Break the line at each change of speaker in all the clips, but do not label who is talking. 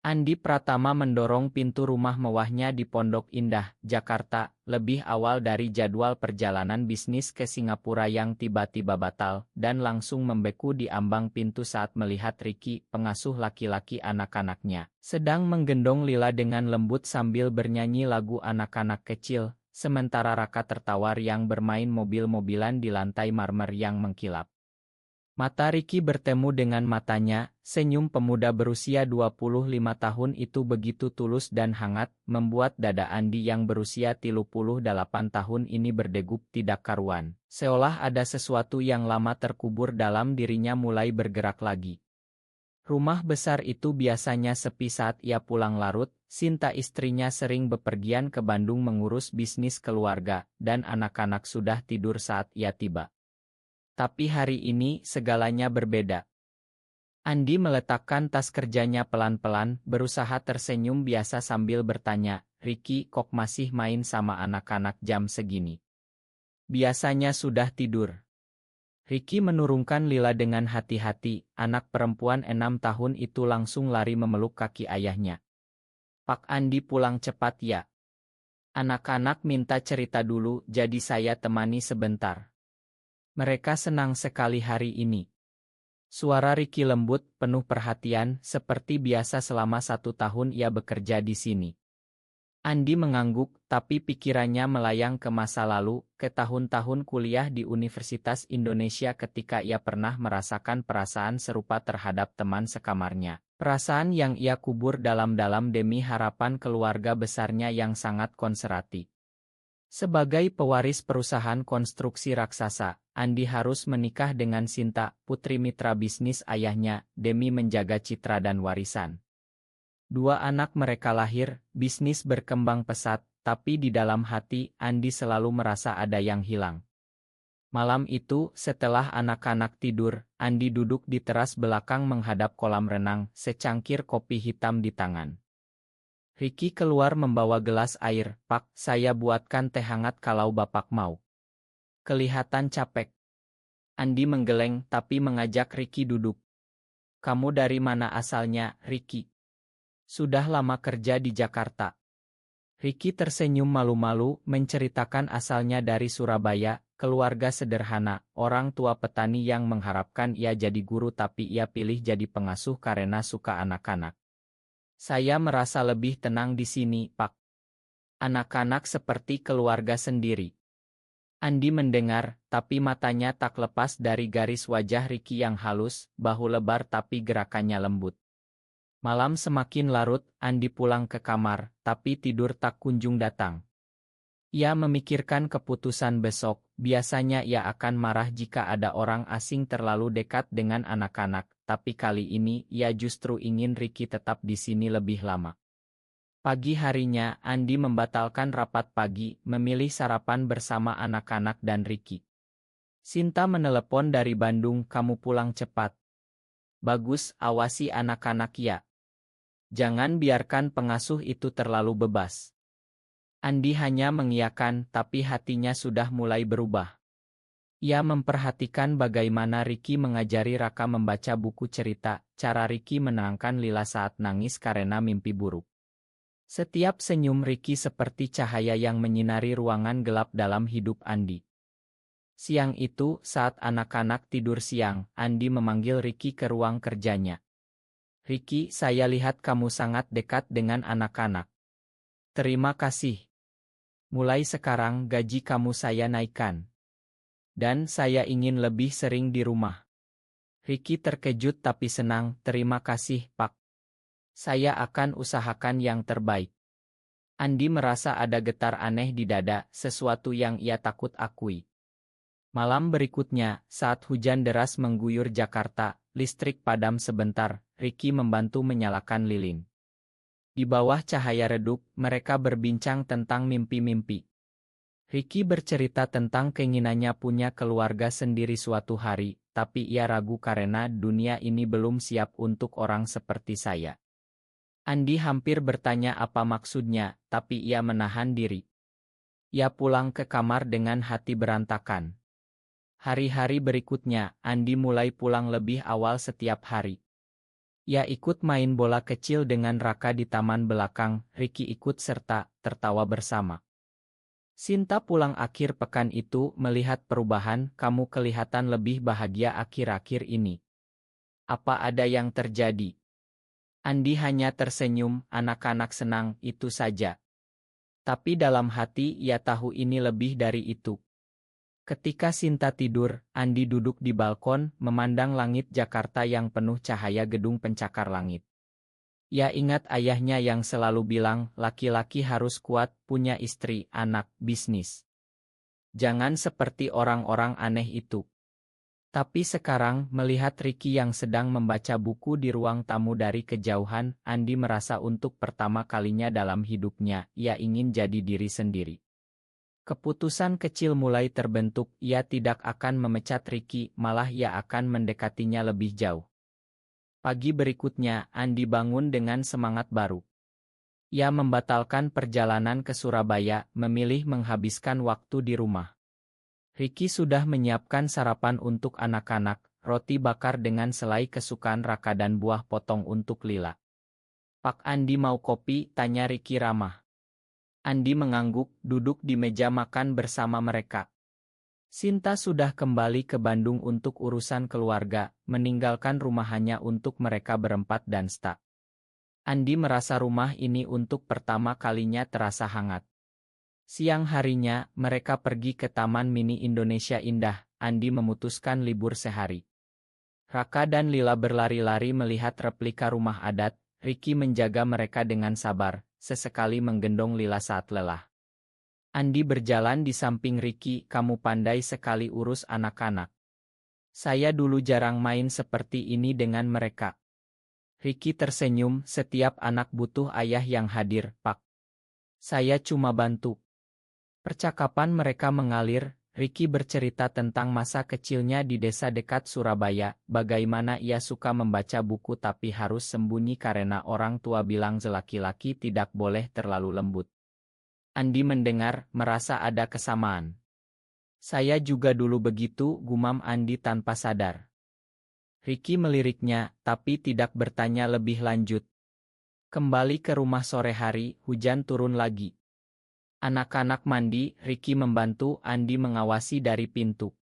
Andi Pratama mendorong pintu rumah mewahnya di Pondok Indah, Jakarta, lebih awal dari jadwal perjalanan bisnis ke Singapura yang tiba-tiba batal, dan langsung membeku di ambang pintu saat melihat Ricky, pengasuh laki-laki anak-anaknya, sedang menggendong Lila dengan lembut sambil bernyanyi lagu anak-anak kecil, sementara Raka tertawar yang bermain mobil-mobilan di lantai marmer yang mengkilap. Mata Ricky bertemu dengan matanya, senyum pemuda berusia 25 tahun itu begitu tulus dan hangat, membuat dada Andi yang berusia 38 tahun ini berdegup tidak karuan, seolah ada sesuatu yang lama terkubur dalam dirinya mulai bergerak lagi. Rumah besar itu biasanya sepi saat ia pulang larut, Sinta istrinya sering bepergian ke Bandung mengurus bisnis keluarga, dan anak-anak sudah tidur saat ia tiba. Tapi hari ini segalanya berbeda. Andi meletakkan tas kerjanya pelan-pelan, berusaha tersenyum biasa sambil bertanya, "Ricky, kok masih main sama anak-anak jam segini? Biasanya sudah tidur." Ricky menurunkan Lila dengan hati-hati, anak perempuan 6 tahun itu langsung lari memeluk kaki ayahnya. "Pak Andi pulang cepat ya. Anak-anak minta cerita dulu, jadi saya temani sebentar. Mereka senang sekali hari ini." Suara Ricky lembut, penuh perhatian, seperti biasa selama 1 tahun ia bekerja di sini. Andi mengangguk, tapi pikirannya melayang ke masa lalu, ke tahun-tahun kuliah di Universitas Indonesia ketika ia pernah merasakan perasaan serupa terhadap teman sekamarnya. Perasaan yang ia kubur dalam-dalam demi harapan keluarga besarnya yang sangat konservatif. Sebagai pewaris perusahaan konstruksi raksasa, Andi harus menikah dengan Sinta, putri mitra bisnis ayahnya, demi menjaga citra dan warisan. 2 anak mereka lahir, bisnis berkembang pesat, tapi di dalam hati, Andi selalu merasa ada yang hilang. Malam itu, setelah anak-anak tidur, Andi duduk di teras belakang menghadap kolam renang, secangkir kopi hitam di tangan. Ricky keluar membawa gelas air. "Pak, saya buatkan teh hangat kalau Bapak mau." Kelihatan capek. Andi menggeleng tapi mengajak Ricky duduk. "Kamu dari mana asalnya, Ricky?" "Sudah lama kerja di Jakarta." Ricky tersenyum malu-malu, menceritakan asalnya dari Surabaya, keluarga sederhana, orang tua petani yang mengharapkan ia jadi guru tapi ia pilih jadi pengasuh karena suka anak-anak. "Saya merasa lebih tenang di sini, Pak. Anak-anak seperti keluarga sendiri." Andi mendengar, tapi matanya tak lepas dari garis wajah Ricky yang halus, bahu lebar tapi gerakannya lembut. Malam semakin larut, Andi pulang ke kamar, tapi tidur tak kunjung datang. Ia memikirkan keputusan besok. Biasanya ia akan marah jika ada orang asing terlalu dekat dengan anak-anak, tapi kali ini ia justru ingin Ricky tetap di sini lebih lama. Pagi harinya, Andi membatalkan rapat pagi, memilih sarapan bersama anak-anak dan Ricky. "Sinta menelepon dari Bandung, kamu pulang cepat." "Bagus, awasi anak-anak ya. Jangan biarkan pengasuh itu terlalu bebas." Andi hanya mengiyakan, tapi hatinya sudah mulai berubah. Ia memperhatikan bagaimana Ricky mengajari Raka membaca buku cerita, cara Ricky menenangkan Lila saat nangis karena mimpi buruk. Setiap senyum Ricky seperti cahaya yang menyinari ruangan gelap dalam hidup Andi. Siang itu, saat anak-anak tidur siang, Andi memanggil Ricky ke ruang kerjanya. "Ricky, saya lihat kamu sangat dekat dengan anak-anak." "Terima kasih. Mulai sekarang gaji kamu saya naikkan. Dan saya ingin lebih sering di rumah." Ricky terkejut tapi senang. "Terima kasih, Pak. Saya akan usahakan yang terbaik." Andi merasa ada getar aneh di dada, sesuatu yang ia takut akui. Malam berikutnya, saat hujan deras mengguyur Jakarta, listrik padam sebentar, Ricky membantu menyalakan lilin. Di bawah cahaya redup, mereka berbincang tentang mimpi-mimpi. Ricky bercerita tentang keinginannya punya keluarga sendiri suatu hari, tapi ia ragu karena dunia ini belum siap untuk orang seperti saya. Andi hampir bertanya apa maksudnya, tapi ia menahan diri. Ia pulang ke kamar dengan hati berantakan. Hari-hari berikutnya, Andi mulai pulang lebih awal setiap hari. Ia ikut main bola kecil dengan Raka di taman belakang, Ricky ikut serta, tertawa bersama. Sinta pulang akhir pekan itu melihat perubahan, kamu kelihatan lebih bahagia akhir-akhir ini. Apa ada yang terjadi? Andi hanya tersenyum, anak-anak senang, itu saja. Tapi dalam hati ia tahu ini lebih dari itu. Ketika Sinta tidur, Andi duduk di balkon, memandang langit Jakarta yang penuh cahaya gedung pencakar langit. Ia ingat ayahnya yang selalu bilang, laki-laki harus kuat, punya istri, anak, bisnis. Jangan seperti orang-orang aneh itu. Tapi sekarang, melihat Ricky yang sedang membaca buku di ruang tamu dari kejauhan, Andi merasa untuk pertama kalinya dalam hidupnya, ia ingin jadi diri sendiri. Keputusan kecil mulai terbentuk, ia tidak akan memecat Ricky, malah ia akan mendekatinya lebih jauh. Pagi berikutnya, Andi bangun dengan semangat baru. Ia membatalkan perjalanan ke Surabaya, memilih menghabiskan waktu di rumah. Ricky sudah menyiapkan sarapan untuk anak-anak, roti bakar dengan selai kesukaan Raka dan buah potong untuk Lila. Pak Andi mau kopi, tanya Ricky ramah. Andi mengangguk, duduk di meja makan bersama mereka. Sinta sudah kembali ke Bandung untuk urusan keluarga, meninggalkan rumah hanya untuk mereka berempat dan Sta. Andi merasa rumah ini untuk pertama kalinya terasa hangat. Siang harinya, mereka pergi ke Taman Mini Indonesia Indah. Andi memutuskan libur sehari. Raka dan Lila berlari-lari melihat replika rumah adat. Ricky menjaga mereka dengan sabar, sesekali menggendong Lila saat lelah. Andi berjalan di samping Ricky, kamu pandai sekali urus anak-anak. Saya dulu jarang main seperti ini dengan mereka. Ricky tersenyum, setiap anak butuh ayah yang hadir, Pak. Saya cuma bantu. Percakapan mereka mengalir, Ricky bercerita tentang masa kecilnya di desa dekat Surabaya, bagaimana ia suka membaca buku tapi harus sembunyi karena orang tua bilang laki-laki tidak boleh terlalu lembut. Andi mendengar, merasa ada kesamaan. Saya juga dulu begitu, gumam Andi tanpa sadar. Ricky meliriknya, tapi tidak bertanya lebih lanjut. Kembali ke rumah sore hari, hujan turun lagi. Anak-anak mandi, Ricky membantu, Andi mengawasi dari pintu.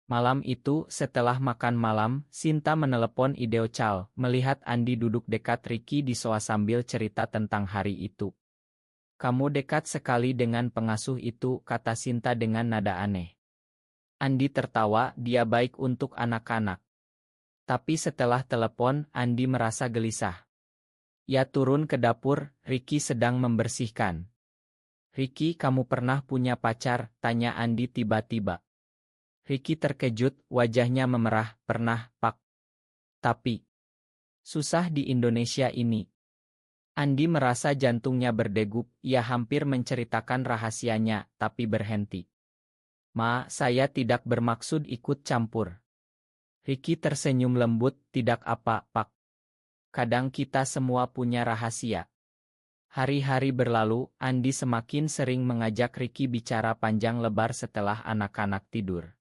Malam itu, setelah makan malam, Sinta menelepon Ideo Chal, melihat Andi duduk dekat Ricky di sofa sambil cerita tentang hari itu. Kamu dekat sekali dengan pengasuh itu, kata Sinta dengan nada aneh. Andi tertawa, dia baik untuk anak-anak. Tapi setelah telepon, Andi merasa gelisah. Ia turun ke dapur, Ricky sedang membersihkan. Ricky, kamu pernah punya pacar? Tanya Andi tiba-tiba. Ricky terkejut, wajahnya memerah, pernah, Pak. Tapi, susah di Indonesia ini. Andi merasa jantungnya berdegup, ia hampir menceritakan rahasianya, tapi berhenti. Ma, saya tidak bermaksud ikut campur. Ricky tersenyum lembut, tidak apa, Pak. Kadang kita semua punya rahasia. Hari-hari berlalu, Andi semakin sering mengajak Ricky bicara panjang lebar setelah anak-anak tidur.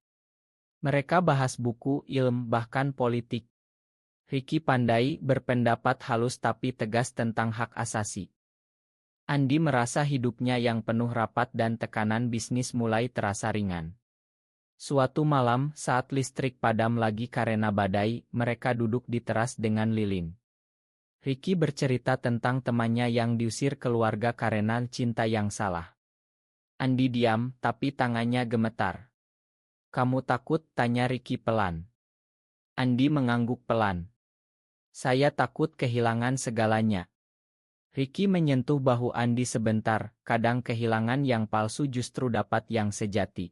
Mereka bahas buku, ilmu, bahkan politik. Ricky pandai berpendapat halus tapi tegas tentang hak asasi. Andi merasa hidupnya yang penuh rapat dan tekanan bisnis mulai terasa ringan. Suatu malam, saat listrik padam lagi karena badai, mereka duduk di teras dengan lilin. Ricky bercerita tentang temannya yang diusir keluarga karena cinta yang salah. Andi diam, tapi tangannya gemetar. Kamu takut? Tanya Ricky pelan. Andi mengangguk pelan. Saya takut kehilangan segalanya. Ricky menyentuh bahu Andi sebentar, kadang kehilangan yang palsu justru dapat yang sejati.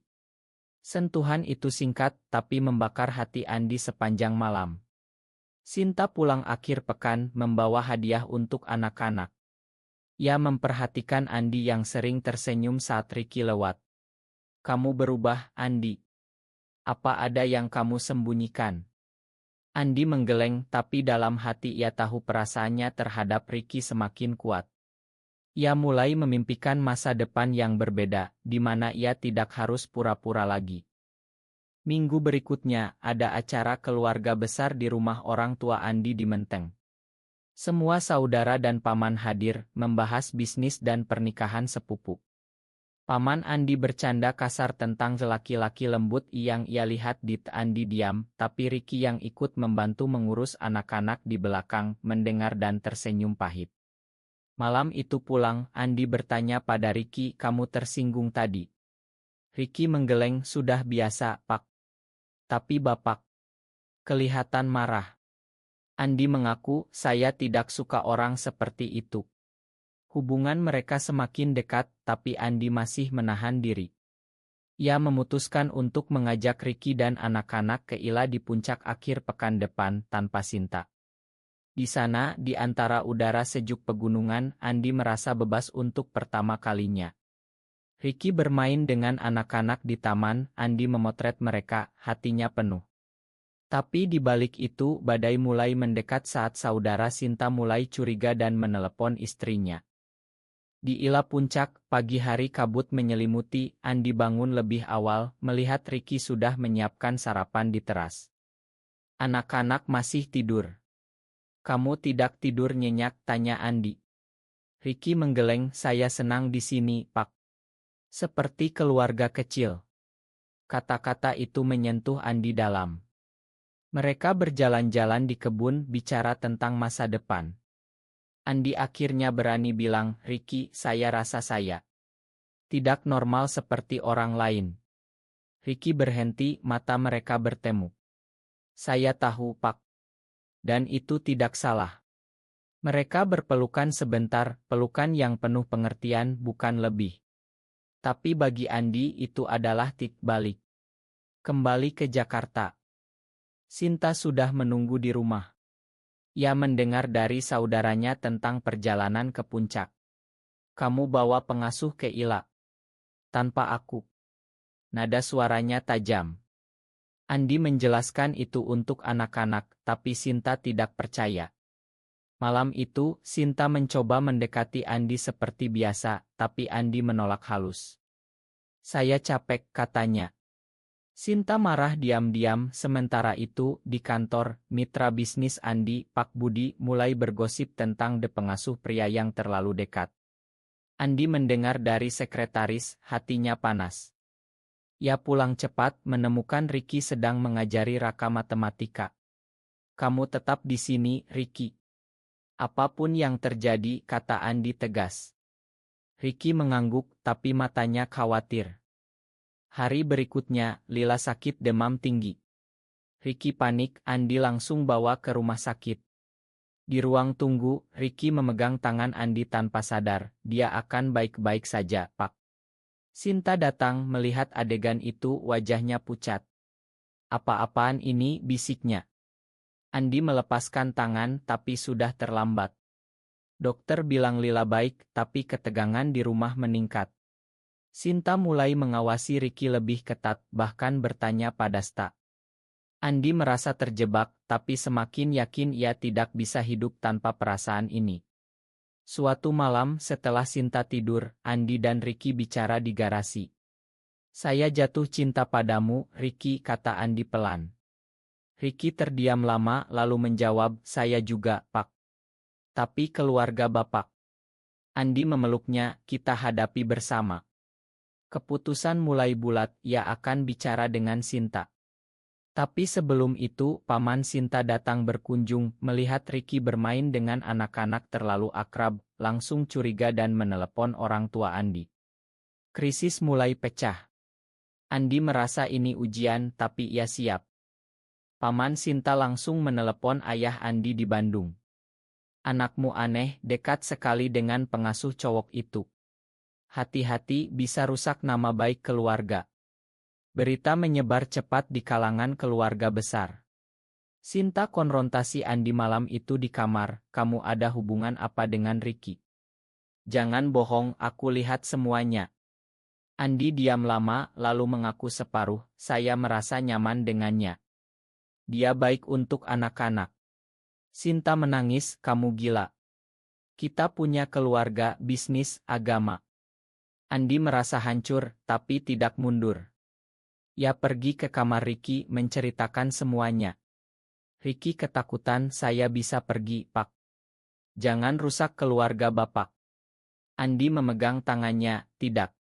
Sentuhan itu singkat, tapi membakar hati Andi sepanjang malam. Sinta pulang akhir pekan, membawa hadiah untuk anak-anak. Ia memperhatikan Andi yang sering tersenyum saat Ricky lewat. Kamu berubah, Andi. Apa ada yang kamu sembunyikan? Andi menggeleng, tapi dalam hati ia tahu perasaannya terhadap Ricky semakin kuat. Ia mulai memimpikan masa depan yang berbeda, di mana ia tidak harus pura-pura lagi. Minggu berikutnya, ada acara keluarga besar di rumah orang tua Andi di Menteng. Semua saudara dan paman hadir, membahas bisnis dan pernikahan sepupu. Paman Andi bercanda kasar tentang laki-laki lembut yang ia lihat di Andi diam, tapi Ricky yang ikut membantu mengurus anak-anak di belakang, mendengar dan tersenyum pahit. Malam itu pulang, Andi bertanya pada Ricky, "Kamu tersinggung tadi?" Ricky menggeleng, "Sudah biasa, Pak." Tapi Bapak kelihatan marah. Andi mengaku, "Saya tidak suka orang seperti itu." Hubungan mereka semakin dekat, tapi Andi masih menahan diri. Ia memutuskan untuk mengajak Ricky dan anak-anak ke Ila di puncak akhir pekan depan tanpa Sinta. Di sana, di antara udara sejuk pegunungan, Andi merasa bebas untuk pertama kalinya. Ricky bermain dengan anak-anak di taman, Andi memotret mereka, hatinya penuh. Tapi di balik itu, badai mulai mendekat saat saudara Sinta mulai curiga dan menelepon istrinya. Di Ila puncak, pagi hari kabut menyelimuti, Andi bangun lebih awal, melihat Ricky sudah menyiapkan sarapan di teras. "Anak-anak masih tidur." "Kamu tidak tidur nyenyak?" tanya Andi. Ricky menggeleng, "Saya senang di sini, Pak. Seperti keluarga kecil." Kata-kata itu menyentuh Andi dalam. Mereka berjalan-jalan di kebun, bicara tentang masa depan. Andi akhirnya berani bilang, "Ricky, saya rasa saya tidak normal seperti orang lain." Ricky berhenti, mata mereka bertemu. "Saya tahu, Pak. Dan itu tidak salah." Mereka berpelukan sebentar, pelukan yang penuh pengertian, bukan lebih. Tapi bagi Andi itu adalah titik balik. Kembali ke Jakarta. Sinta sudah menunggu di rumah. Ia mendengar dari saudaranya tentang perjalanan ke puncak. "Kamu bawa pengasuh ke Ila?" "Tanpa aku." Nada suaranya tajam. Andi menjelaskan itu untuk anak-anak, tapi Sinta tidak percaya. Malam itu, Sinta mencoba mendekati Andi seperti biasa, tapi Andi menolak halus. "Saya capek," katanya. Sinta marah diam-diam. Sementara itu, di kantor, mitra bisnis Andi, Pak Budi, mulai bergosip tentang pengasuh pria yang terlalu dekat. Andi mendengar dari sekretaris, hatinya panas. Ia pulang cepat, menemukan Ricky sedang mengajari Raka matematika. "Kamu tetap di sini, Ricky. Apapun yang terjadi," kata Andi tegas. Ricky mengangguk, tapi matanya khawatir. Hari berikutnya, Lila sakit demam tinggi. Ricky panik, Andi langsung bawa ke rumah sakit. Di ruang tunggu, Ricky memegang tangan Andi tanpa sadar, "Dia akan baik-baik saja, Pak." Sinta datang, melihat adegan itu, wajahnya pucat. "Apa-apaan ini?" bisiknya. Andi melepaskan tangan, tapi sudah terlambat. Dokter bilang Lila baik, tapi ketegangan di rumah meningkat. Sinta mulai mengawasi Ricky lebih ketat, bahkan bertanya pada Sta. Andi merasa terjebak, tapi semakin yakin ia tidak bisa hidup tanpa perasaan ini. Suatu malam setelah Sinta tidur, Andi dan Ricky bicara di garasi. "Saya jatuh cinta padamu, Ricky," kata Andi pelan. Ricky terdiam lama lalu menjawab, "Saya juga, Pak. Tapi keluarga Bapak." Andi memeluknya, "Kita hadapi bersama." Keputusan mulai bulat, ia akan bicara dengan Sinta. Tapi sebelum itu, paman Sinta datang berkunjung, melihat Ricky bermain dengan anak-anak terlalu akrab, langsung curiga dan menelepon orang tua Andi. Krisis mulai pecah. Andi merasa ini ujian, tapi ia siap. Paman Sinta langsung menelepon ayah Andi di Bandung. "Anakmu aneh, dekat sekali dengan pengasuh cowok itu. Hati-hati, bisa rusak nama baik keluarga." Berita menyebar cepat di kalangan keluarga besar. Sinta konfrontasi Andi malam itu di kamar, "Kamu ada hubungan apa dengan Ricky? Jangan bohong, aku lihat semuanya." Andi diam lama, lalu mengaku separuh, "Saya merasa nyaman dengannya. Dia baik untuk anak-anak." Sinta menangis, "Kamu gila. Kita punya keluarga, bisnis, agama." Andi merasa hancur, tapi tidak mundur. Ia pergi ke kamar Ricky, menceritakan semuanya. Ricky ketakutan, "Saya bisa pergi, Pak. Jangan rusak keluarga Bapak. Andi memegang tangannya, tidak.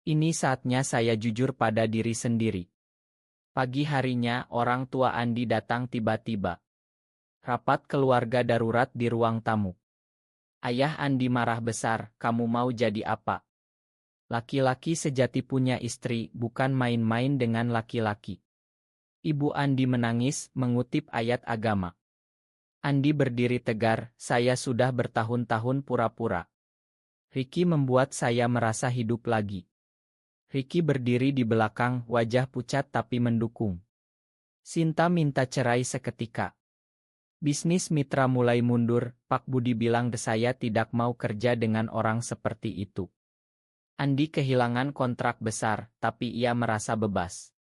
Ini saatnya saya jujur pada diri sendiri. Pagi harinya, orang tua Andi datang tiba-tiba. Rapat keluarga darurat di ruang tamu. Ayah Andi marah besar, kamu mau jadi apa? Laki-laki sejati punya istri, bukan main-main dengan laki-laki. Ibu Andi menangis, mengutip ayat agama. Andi berdiri tegar, saya sudah bertahun-tahun pura-pura. Ricky membuat saya merasa hidup lagi. Ricky berdiri di belakang, wajah pucat tapi mendukung. Sinta minta cerai seketika. Bisnis mitra mulai mundur, Pak Budi bilang saya tidak mau kerja dengan orang seperti itu. Andi kehilangan kontrak besar, tapi ia merasa bebas.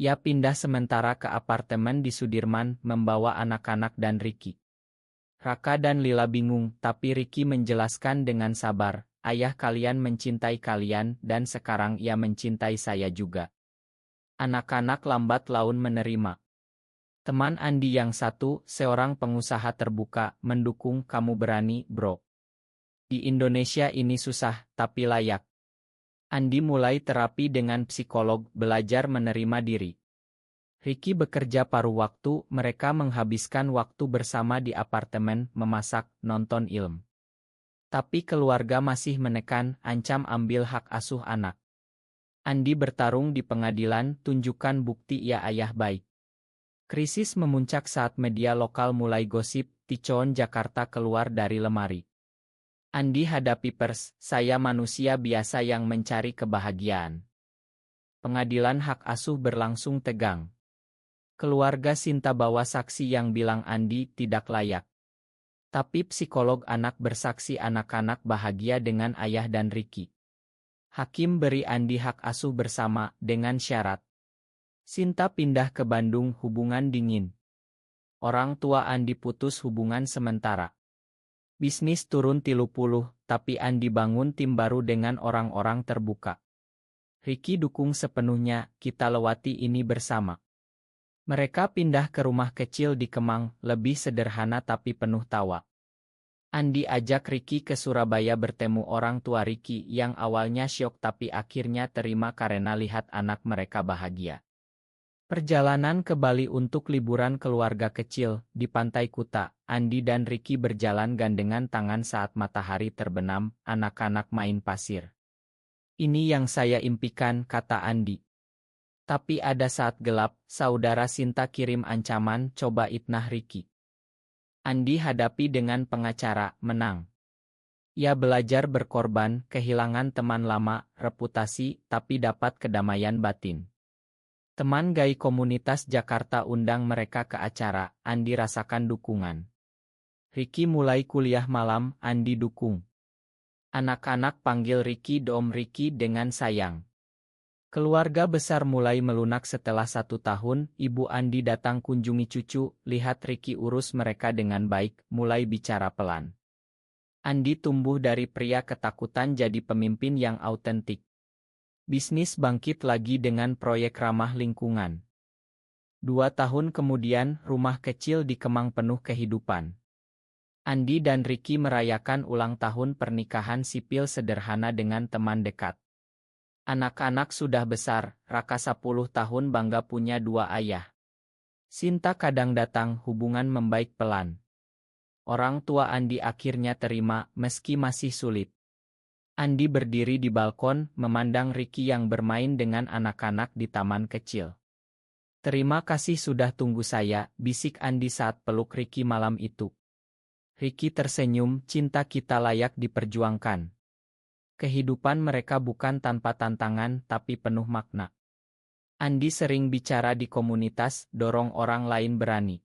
Ia pindah sementara ke apartemen di Sudirman, membawa anak-anak dan Ricky. Raka dan Lila bingung, tapi Ricky menjelaskan dengan sabar, ayah kalian mencintai kalian dan sekarang ia mencintai saya juga. Anak-anak lambat laun menerima. Teman Andi yang satu, seorang pengusaha terbuka, mendukung kamu berani, bro. Di Indonesia ini susah, tapi layak. Andi mulai terapi dengan psikolog, belajar menerima diri. Ricky bekerja paruh waktu, mereka menghabiskan waktu bersama di apartemen, memasak, nonton film. Tapi keluarga masih menekan, ancam ambil hak asuh anak. Andi bertarung di pengadilan, tunjukkan bukti ia ayah baik. Krisis memuncak saat media lokal mulai gosip, Ticon Jakarta keluar dari lemari. Andi hadapi pers, saya manusia biasa yang mencari kebahagiaan. Pengadilan hak asuh berlangsung tegang. Keluarga Sinta bawa saksi yang bilang Andi tidak layak. Tapi psikolog anak bersaksi anak-anak bahagia dengan ayah dan Ricky. Hakim beri Andi hak asuh bersama, dengan syarat. Sinta pindah ke Bandung, hubungan dingin. Orang tua Andi putus hubungan sementara. Bisnis turun 30, tapi Andi bangun tim baru dengan orang-orang terbuka. Ricky dukung sepenuhnya, kita lewati ini bersama. Mereka pindah ke rumah kecil di Kemang, lebih sederhana tapi penuh tawa. Andi ajak Ricky ke Surabaya bertemu orang tua Ricky yang awalnya syok tapi akhirnya terima karena lihat anak mereka bahagia. Perjalanan ke Bali untuk liburan keluarga kecil, di Pantai Kuta, Andi dan Ricky berjalan gandengan tangan saat matahari terbenam, anak-anak main pasir. Ini yang saya impikan, kata Andi. Tapi ada saat gelap, saudara Sinta kirim ancaman, coba itnah Ricky. Andi hadapi dengan pengacara, menang. Ia belajar berkorban, kehilangan teman lama, reputasi, tapi dapat kedamaian batin. Teman Gai komunitas Jakarta undang mereka ke acara, Andi rasakan dukungan. Ricky mulai kuliah malam, Andi dukung. Anak-anak panggil Ricky Dom Ricky dengan sayang. Keluarga besar mulai melunak setelah 1 tahun, Ibu Andi datang kunjungi cucu, lihat Ricky urus mereka dengan baik, mulai bicara pelan. Andi tumbuh dari pria ketakutan jadi pemimpin yang autentik. Bisnis bangkit lagi dengan proyek ramah lingkungan. 2 tahun kemudian, rumah kecil di Kemang penuh kehidupan. Andi dan Ricky merayakan ulang tahun pernikahan sipil sederhana dengan teman dekat. Anak-anak sudah besar, Raka 10 tahun bangga punya 2 ayah. Sinta kadang datang, hubungan membaik pelan. Orang tua Andi akhirnya terima, meski masih sulit. Andi berdiri di balkon, memandang Ricky yang bermain dengan anak-anak di taman kecil. Terima kasih sudah tunggu saya, bisik Andi saat peluk Ricky malam itu. Ricky tersenyum, cinta kita layak diperjuangkan. Kehidupan mereka bukan tanpa tantangan, tapi penuh makna. Andi sering bicara di komunitas, dorong orang lain berani.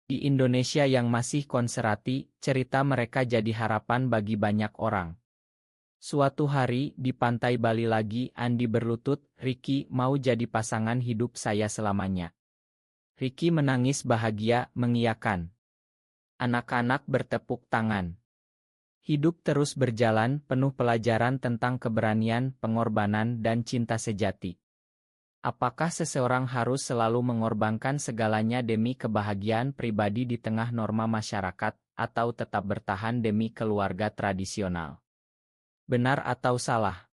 Di Indonesia yang masih konservatif, cerita mereka jadi harapan bagi banyak orang. Suatu hari, di pantai Bali lagi, Andi berlutut, Ricky mau jadi pasangan hidup saya selamanya. Ricky menangis bahagia, mengiyakan. Anak-anak bertepuk tangan. Hidup terus berjalan, penuh pelajaran tentang keberanian, pengorbanan, dan cinta sejati. Apakah seseorang harus selalu mengorbankan segalanya demi kebahagiaan pribadi di tengah norma masyarakat? atau tetap bertahan demi keluarga tradisional? Benar atau salah?